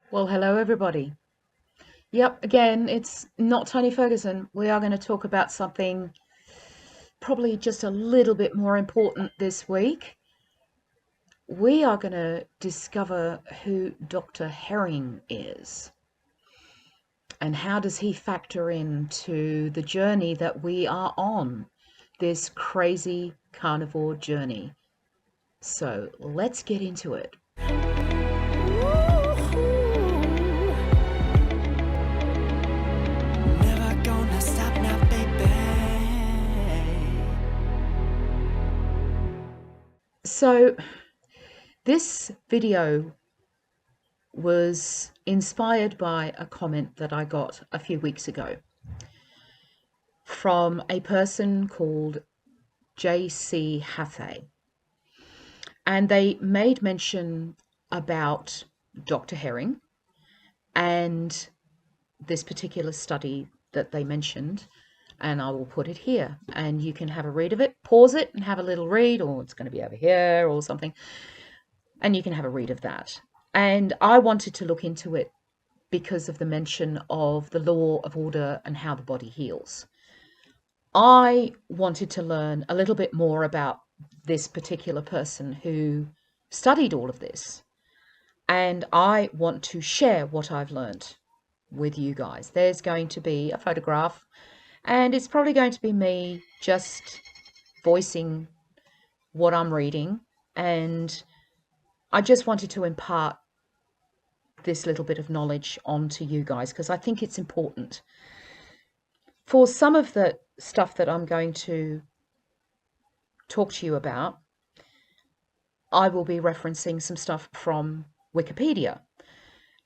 Well, hello everybody. Yep, again, it's not Tony Ferguson. We are going to talk about something probably just a little bit more important this week. We are going to discover who Dr. Herring is and how does he factor into the journey that we are on, this crazy carnivore journey. So let's get into it. Never gonna stop now, baby. So this video was inspired by a comment that I got a few weeks ago from a person called J.C. Hathey. And they made mention about Dr. Herring and this particular study that they mentioned. And I will put it here and you can have a read of it, pause it and have a little read, or it's going to be over here or something. And you can have a read of that. And I wanted to look into it because of the mention of the law of order and how the body heals. I wanted to learn a little bit more about this particular person who studied all of this. And I want to share what I've learned with you guys. There's going to be a photograph, and it's probably going to be me just voicing what I'm reading. And I just wanted to impart this little bit of knowledge onto you guys because I think it's important. For some of the stuff that I'm going to talk to you about, I will be referencing some stuff from Wikipedia,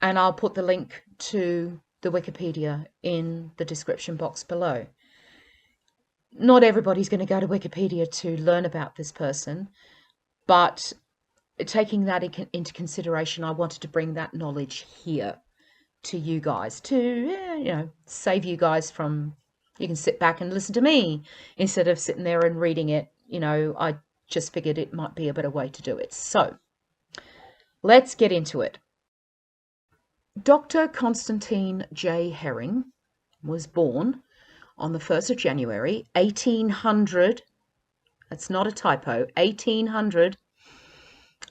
and I'll put the link to the Wikipedia in the description box below. Not everybody's going to go to Wikipedia to learn about this person, but taking that into consideration, I wanted to bring that knowledge here to you guys to, save you guys from, you can sit back and listen to me instead of sitting there and reading it. I just figured it might be a better way to do it. So let's get into it. Dr. Constantine J. Herring was born on the 1st of January, 1800. That's not a typo, 1800.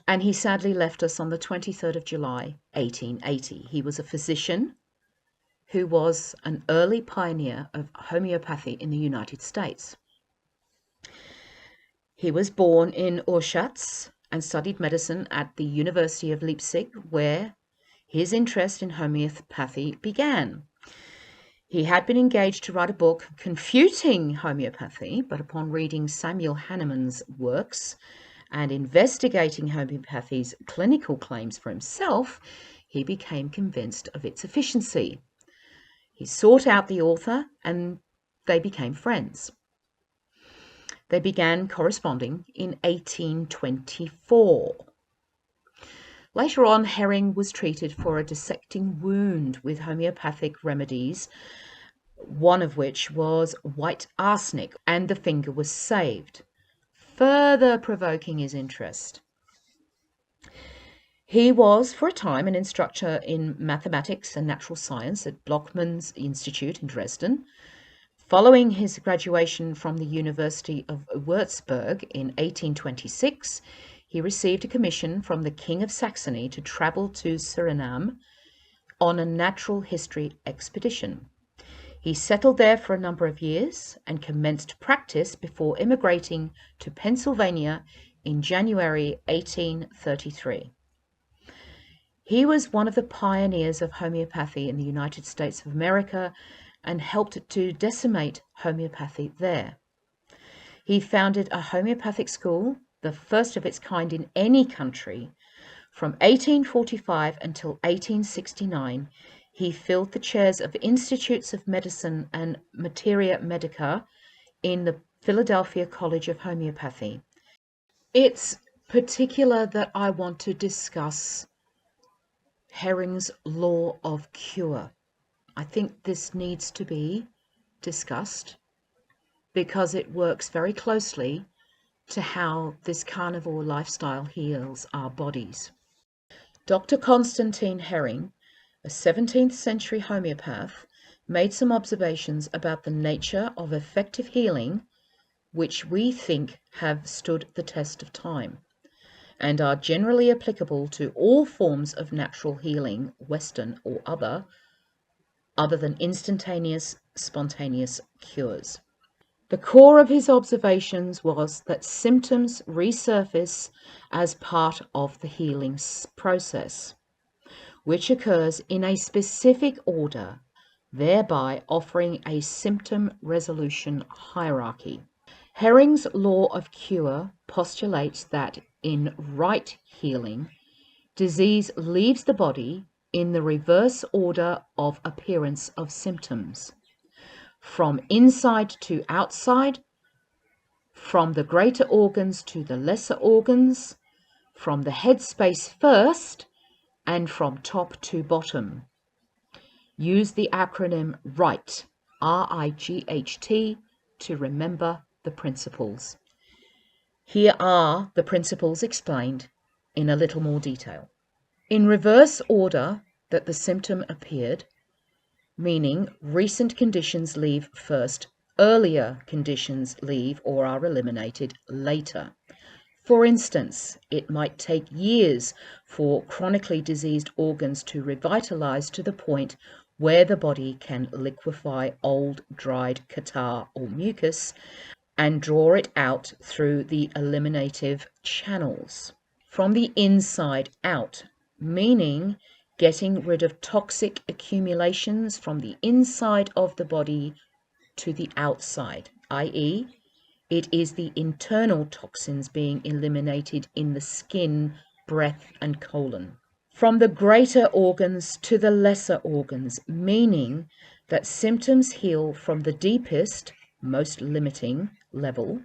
And he sadly left us on the 23rd of July, 1880. He was a physician who was an early pioneer of homeopathy in the United States. He was born in Auschwitz and studied medicine at the University of Leipzig, where his interest in homeopathy began. He had been engaged to write a book confuting homeopathy, but upon reading Samuel Hahnemann's works and investigating homeopathy's clinical claims for himself, he became convinced of its efficiency. He sought out the author and they became friends. They began corresponding in 1824. Later on, Herring was treated for a dissecting wound with homeopathic remedies, one of which was white arsenic, and the finger was saved, further provoking his interest. He was, for a time, an instructor in mathematics and natural science at Blockmann's Institute in Dresden. Following his graduation from the University of Würzburg in 1826, he received a commission from the King of Saxony to travel to Suriname on a natural history expedition. He settled there for a number of years and commenced practice before immigrating to Pennsylvania in January 1833. He was one of the pioneers of homeopathy in the United States of America and helped to decimate homeopathy there. He founded a homeopathic school, the first of its kind in any country. From 1845 until 1869, he filled the chairs of Institutes of Medicine and Materia Medica in the Philadelphia College of Homeopathy. It's particular that I want to discuss Herring's Law of Cure. I think this needs to be discussed because it works very closely to how this carnivore lifestyle heals our bodies. Dr. Constantine Herring a 17th century homeopath, made some observations about the nature of effective healing which we think have stood the test of time and are generally applicable to all forms of natural healing, Western or other than instantaneous, spontaneous cures. The core of his observations was that symptoms resurface as part of the healing process, which occurs in a specific order, thereby offering a symptom resolution hierarchy. Herring's law of cure postulates that in right healing, disease leaves the body in the reverse order of appearance of symptoms, from inside to outside, from the greater organs to the lesser organs, from the head space first, and from top to bottom. Use the acronym RIGHT, RIGHT, to remember the principles. Here are the principles explained in a little more detail. In reverse order that the symptom appeared, meaning recent conditions leave first, earlier conditions leave or are eliminated later. For instance, it might take years for chronically diseased organs to revitalize to the point where the body can liquefy old, dried catarrh or mucus and draw it out through the eliminative channels. From the inside out, meaning getting rid of toxic accumulations from the inside of the body to the outside, i.e., it is the internal toxins being eliminated in the skin, breath, and colon. From the greater organs to the lesser organs, meaning that symptoms heal from the deepest, most limiting level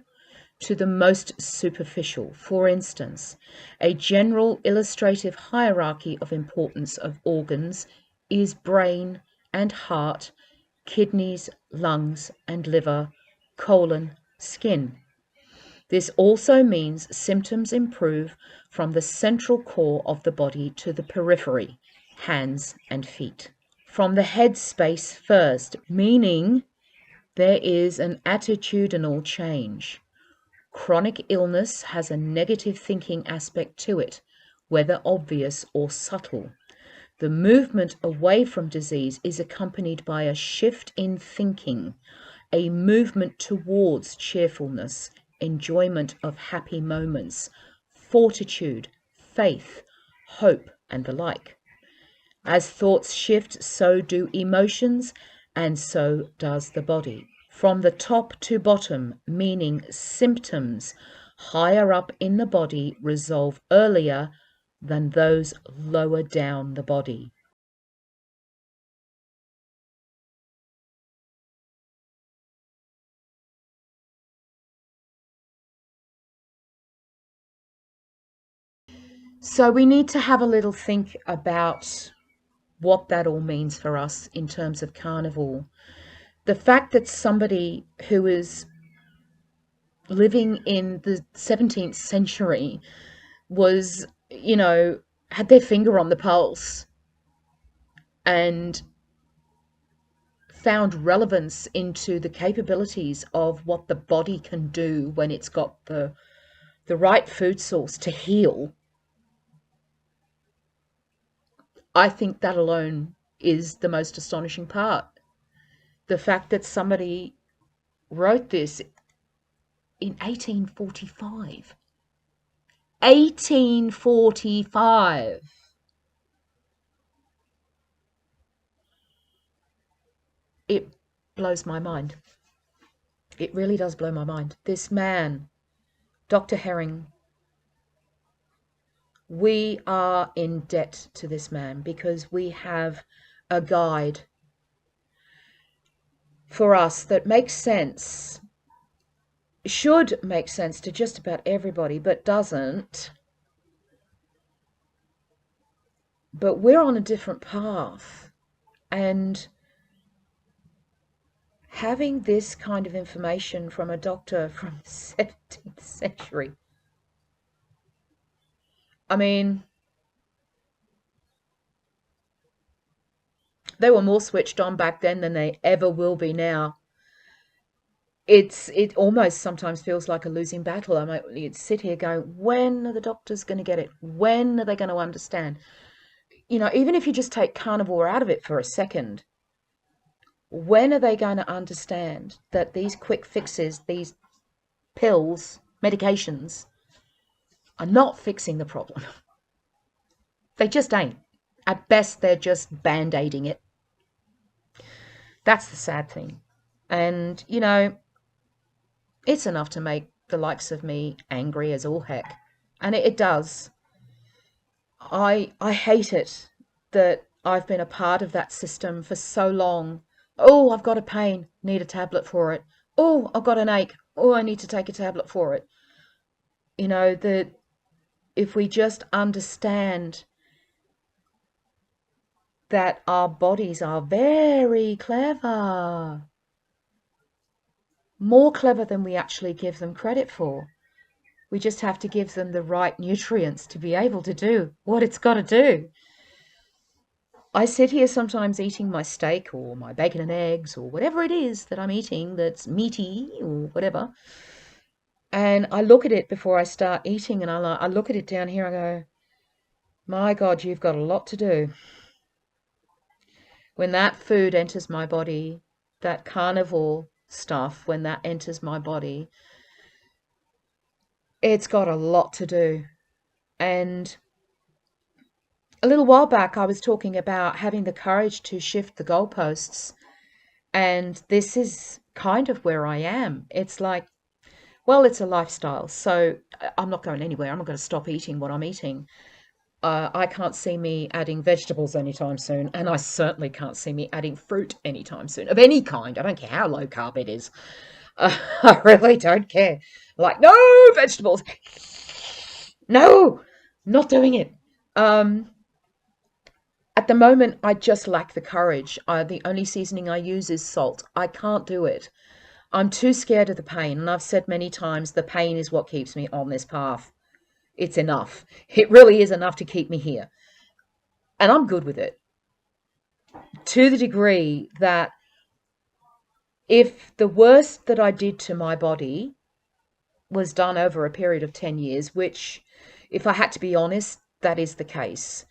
to the most superficial. For instance, a general illustrative hierarchy of importance of organs is brain and heart, kidneys, lungs and liver, colon, skin. This also means symptoms improve from the central core of the body to the periphery, hands and feet. From the head space first, meaning there is an attitudinal change. Chronic illness has a negative thinking aspect to it, whether obvious or subtle. The movement away from disease is accompanied by a shift in thinking, a movement towards cheerfulness, enjoyment of happy moments, fortitude, faith, hope, and the like. As thoughts shift, so do emotions, and so does the body. From the top to bottom, meaning symptoms higher up in the body resolve earlier than those lower down the body. So we need to have a little think about what that all means for us in terms of carnivore. The fact that somebody who is living in the 17th century was, had their finger on the pulse and found relevance into the capabilities of what the body can do when it's got the right food source to heal. I think that alone is the most astonishing part. The fact that somebody wrote this in 1845. 1845. It blows my mind. It really does blow my mind. This man, Dr. Herring, we are in debt to this man because we have a guide for us that makes sense, should make sense to just about everybody, but doesn't. But we're on a different path, and having this kind of information from a doctor from the 17th century, I mean, They were more switched on back then than they ever will be now. It almost sometimes feels like a losing battle. I might you'd sit here going, when are the doctors going to get it? When are they going to understand? Even if you just take carnivore out of it for a second, when are they going to understand that these quick fixes, these pills, medications, are not fixing the problem? They just ain't. At best, they're just band-aiding it. That's the sad thing. And, it's enough to make the likes of me angry as all heck. And it does. I hate it that I've been a part of that system for so long. Oh, I've got a pain, need a tablet for it. Oh, I've got an ache. Oh, I need to take a tablet for it. That if we just understand that our bodies are very clever, more clever than we actually give them credit for. We just have to give them the right nutrients to be able to do what it's got to do. I sit here sometimes eating my steak or my bacon and eggs or whatever it is that I'm eating that's meaty or whatever. And I look at it before I start eating, and I look at it down here, I go, my God, you've got a lot to do. When that food enters my body, that carnivore stuff, when that enters my body, it's got a lot to do. And a little while back, I was talking about having the courage to shift the goalposts. And this is kind of where I am. It's like, well, it's a lifestyle. So I'm not going anywhere. I'm not going to stop eating what I'm eating. I can't see me adding vegetables anytime soon. And I certainly can't see me adding fruit anytime soon of any kind. I don't care how low carb it is. I really don't care. Like, no vegetables. No, not doing it. At the moment, I just lack the courage. The only seasoning I use is salt. I can't do it. I'm too scared of the pain. And I've said many times, the pain is what keeps me on this path. It's enough. It really is enough to keep me here. And I'm good with it. To the degree that if the worst that I did to my body was done over a period of 10 years, which, if I had to be honest, that is the case.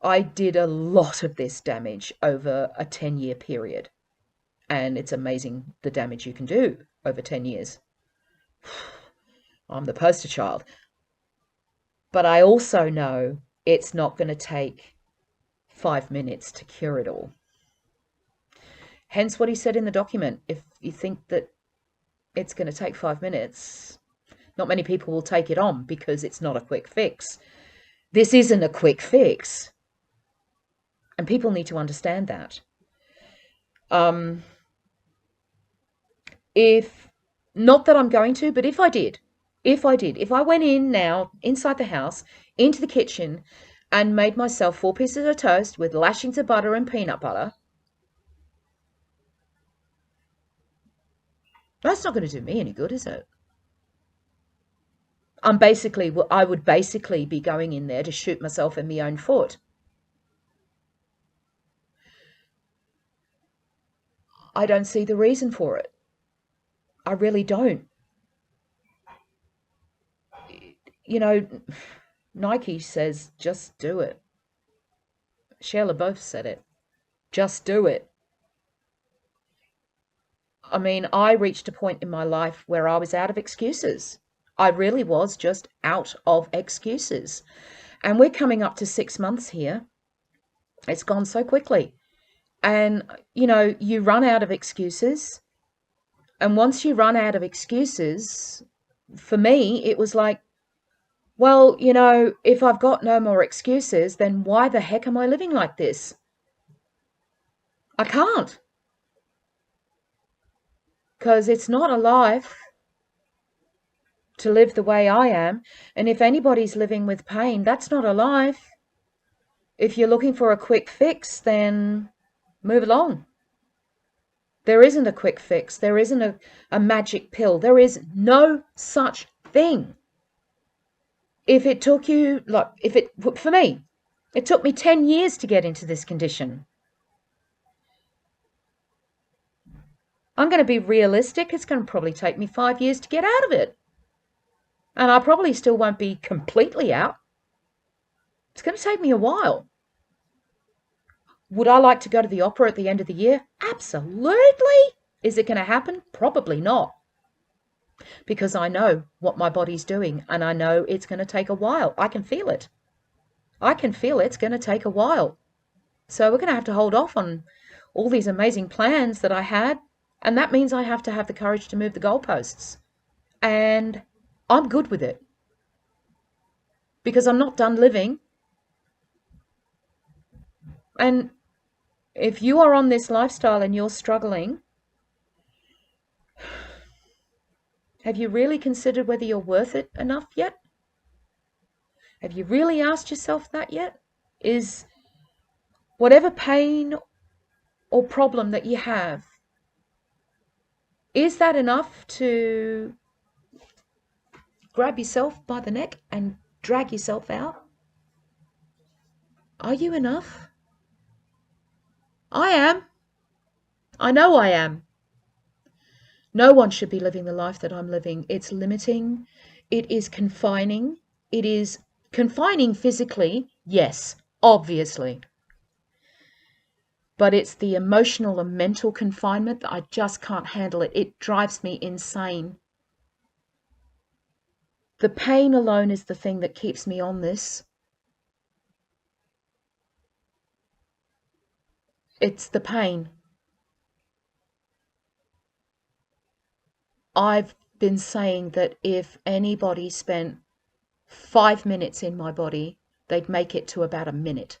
I did a lot of this damage over a 10-year period. And it's amazing the damage you can do over 10 years. I'm the poster child. But I also know it's not going to take 5 minutes to cure it all. Hence what he said in the document. If you think that it's going to take 5 minutes, not many people will take it on because it's not a quick fix. This isn't a quick fix. And people need to understand that. Not that I'm going to, but if I went in now, inside the house, into the kitchen, and made myself 4 pieces of toast with lashings of butter and peanut butter, that's not going to do me any good, is it? I would basically be going in there to shoot myself in my own foot. I don't see the reason for it. I really don't. Nike says, just do it. Shia LaBeouf said it. Just do it. I mean, I reached a point in my life where I was out of excuses. I really was just out of excuses. And we're coming up to 6 months here. It's gone so quickly. And, you run out of excuses. And once you run out of excuses, for me, it was like, well, if I've got no more excuses, then why the heck am I living like this? I can't. Because it's not a life to live the way I am. And if anybody's living with pain, that's not a life. If you're looking for a quick fix, then move along. There isn't a quick fix. There isn't a magic pill. There is no such thing. For me, it took me 10 years to get into this condition. I'm going to be realistic. It's going to probably take me 5 years to get out of it. And I probably still won't be completely out. It's going to take me a while. Would I like to go to the opera at the end of the year? Absolutely. Is it going to happen? Probably not. Because I know what my body's doing and I know it's going to take a while. I can feel it. I can feel it's going to take a while. So we're going to have to hold off on all these amazing plans that I had. And that means I have to have the courage to move the goalposts. And I'm good with it. Because I'm not done living. And if you are on this lifestyle and you're struggling, have you really considered whether you're worth it enough yet? Have you really asked yourself that yet? Is whatever pain or problem that you have, is that enough to grab yourself by the neck and drag yourself out? Are you enough? I am. I know I am. No one should be living the life that I'm living. It's limiting. It is confining. It is confining physically, yes, obviously. But it's the emotional and mental confinement that I just can't handle it. It drives me insane. The pain alone is the thing that keeps me on this. It's the pain. I've been saying that if anybody spent 5 minutes in my body, they'd make it to about a minute.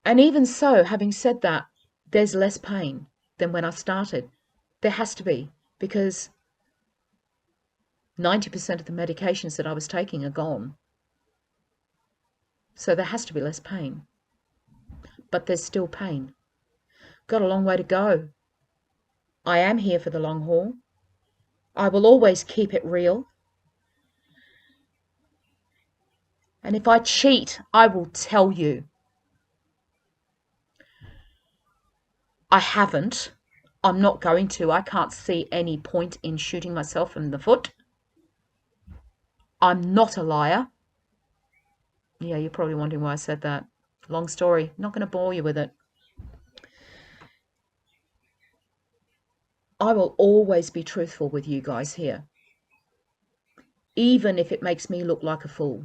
And even so, having said that, there's less pain than when I started. There has to be, because 90% of the medications that I was taking are gone. So there has to be less pain. But there's still pain. Got a long way to go. I am here for the long haul. I will always keep it real. And if I cheat, I will tell you. I haven't. I'm not going to. I can't see any point in shooting myself in the foot. I'm not a liar. Yeah, you're probably wondering why I said that. Long story. Not going to bore you with it. I will always be truthful with you guys here. Even if it makes me look like a fool.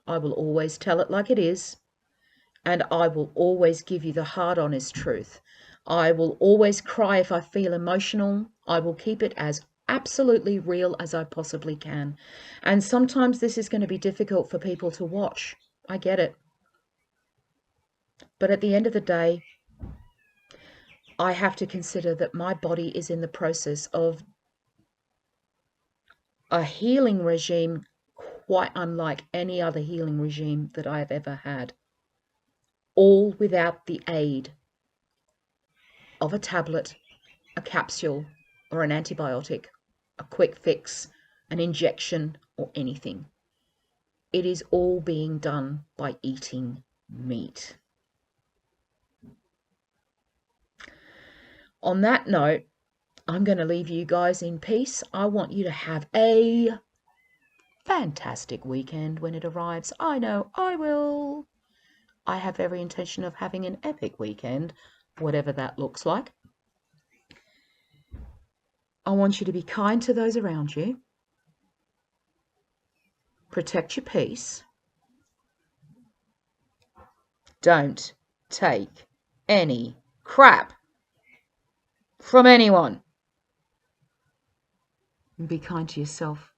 I will always tell it like it is. And I will always give you the hard, honest truth. I will always cry if I feel emotional. I will keep it as absolutely real as I possibly can. And sometimes this is going to be difficult for people to watch. I get it. But at the end of the day, I have to consider that my body is in the process of a healing regime quite unlike any other healing regime that I have ever had. All without the aid of a tablet, a capsule, or an antibiotic, a quick fix, an injection, or anything. It is all being done by eating meat. On that note, I'm going to leave you guys in peace. I want you to have a fantastic weekend when it arrives. I know I will. I have every intention of having an epic weekend, whatever that looks like. I want you to be kind to those around you. Protect your peace. Don't take any crap from anyone. And be kind to yourself.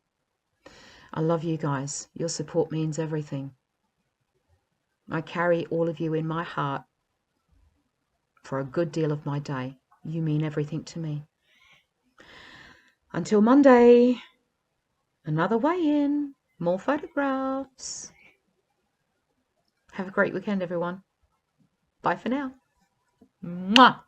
I love you guys. Your support means everything. I carry all of you in my heart for a good deal of my day. You mean everything to me. Until Monday, another weigh-in, more photographs. Have a great weekend, everyone. Bye for now. Mwah.